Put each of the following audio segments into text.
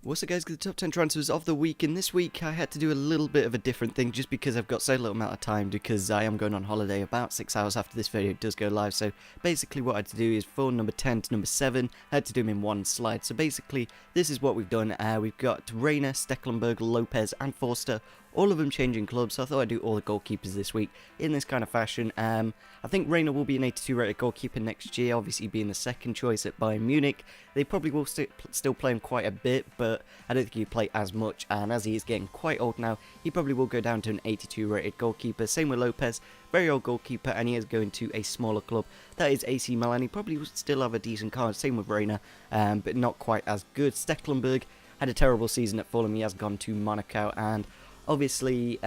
What's up guys, the top 10 transfers of the week, and this week I had to do a little bit of a different thing just because I've got so little amount of time because I am going on holiday about 6 hours after this video does go live. So basically what I had to do is for number 10 to number 7, I had to do them in one slide. So basically this is what we've done. We've got Reina, Stekelenburg, Lopez and Forster, all of them changing clubs, so I thought I'd do all the goalkeepers this week in this kind of fashion. I think Reina will be an 82 rated goalkeeper next year, obviously being the second choice at Bayern Munich. They probably will still play him quite a bit, but I don't think he'll play as much, and as he is getting quite old now, he probably will go down to an 82 rated goalkeeper. Same with Lopez, very old goalkeeper, and he is going to a smaller club, that is AC Milan. He probably will still have a decent card, same with Reina, but not quite as good. Stekelenburg had a terrible season at Fulham, he has gone to Monaco, and obviously,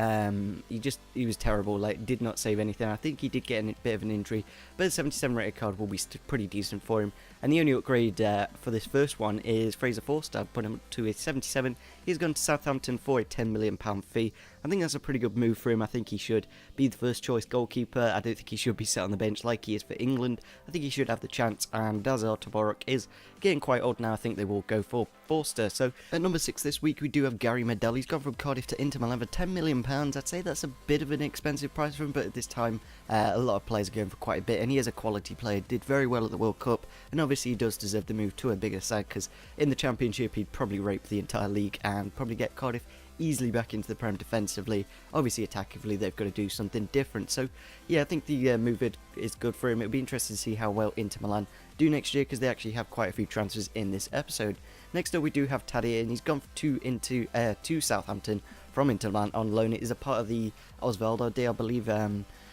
he was terrible, like, did not save anything. I think he did get a bit of an injury, but a 77 rated card will be pretty decent for him. And the only upgrade for this first one is Fraser Forster. Put him to a 77. He's gone to Southampton for a £10 million fee. I think that's a pretty good move for him. I think he should be the first choice goalkeeper. I don't think he should be set on the bench like he is for England. I think he should have the chance, and as Tabarrok is getting quite old now, I think they will go for Forster. So at number 6 this week we do have Gary Medel. He's gone from Cardiff to Inter Milan for £10 million. I'd say that's a bit of an expensive price for him, but at this time a lot of players are going for quite a bit, and he is a quality player, did very well at the World Cup, and obviously he does deserve the move to a bigger side, because in the Championship he'd probably rape the entire league and probably get Cardiff easily back into the Prem defensively. Obviously attackively they've got to do something different, so yeah, I think the move is good for him. It'll be interesting to see how well Inter Milan do next year, because they actually have quite a few transfers in this episode. Next up we do have Tadic, and he's gone to Southampton from Inter Milan on loan. It is a part of the Osvaldo deal, I believe.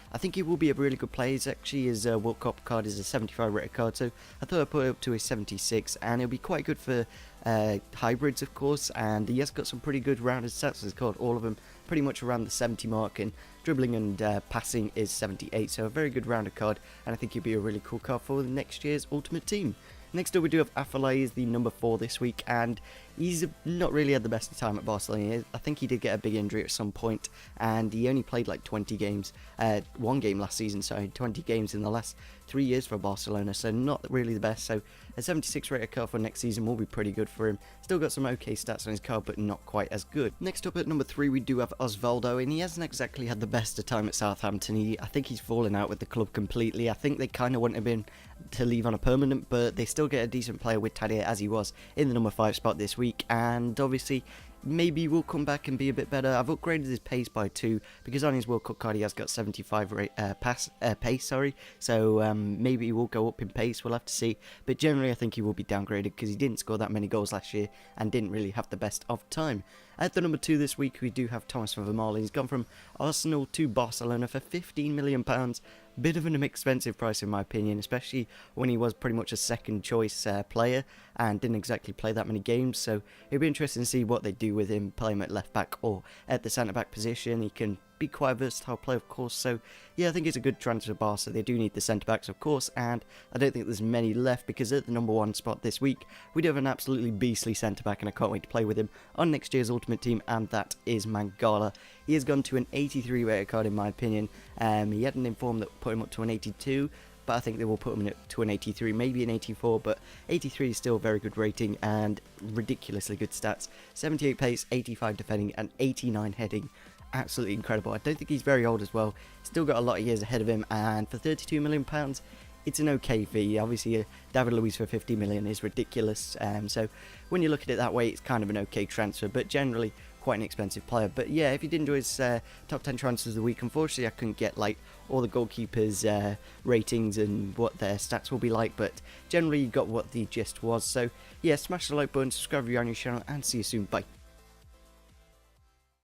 I think he will be a really good player. He's actually, his World Cup card is a 75 rated card, so I thought I'd put it up to a 76, and it'll be quite good for hybrids, of course, and he has got some pretty good rounded stats. He's got all of them pretty much around the 70 mark, and dribbling and passing is 78, so a very good rounded card, and I think he'll be a really cool card for next year's Ultimate Team. Next up we do have Afellay, is the number 4 this week, and he's not really had the best of time at Barcelona. I think he did get a big injury at some point, and he only played like 20 games, one game last season, so 20 games in the last 3 years for Barcelona, so not really the best. So a 76 rated card for next season will be pretty good for him. Still got some okay stats on his card, but not quite as good. Next up at number 3 we do have Osvaldo, and he hasn't exactly had the best of time at Southampton. I think he's fallen out with the club completely. I think they kind of wanted him to leave on a permanent, but they still get a decent player with Tadic, as he was in the number 5 spot this week, and obviously maybe we'll come back and be a bit better. I've upgraded his pace by 2 because on his World Cup card he has got 75 pace, so maybe he will go up in pace, we'll have to see, but generally I think he will be downgraded because he didn't score that many goals last year and didn't really have the best of time. At the number 2 this week we do have Thomas Vermaelen. He's gone from Arsenal to Barcelona for £15 million. Bit of an expensive price in my opinion, especially when he was pretty much a second choice player and didn't exactly play that many games, so it'll be interesting to see what they do with him, play him at left back or at the centre back position. He can be quite a versatile player, of course, so yeah, I think it's a good transfer to Barca. They do need the centre backs, of course, and I don't think there's many left, because at the number 1 spot this week we do have an absolutely beastly centre back, and I can't wait to play with him on next year's Ultimate Team, and that is Mangala. He has gone to an 83 rated card in my opinion. He had an inform that put him up to an 82, but I think they will put him to an 83, maybe an 84, but 83 is still a very good rating and ridiculously good stats. 78 pace, 85 defending and 89 heading. Absolutely incredible. I don't think he's very old as well, still got a lot of years ahead of him, and for £32 million it's an okay fee. Obviously David Luiz for 50 million is ridiculous, so when you look at it that way it's kind of an okay transfer, but generally quite an expensive player. But yeah, if you did enjoy his top 10 transfers of the week, unfortunately I couldn't get like all the goalkeepers ratings and what their stats will be like, but generally you got what the gist was. So yeah, smash the like button, subscribe if you're on your channel, and see you soon. Bye.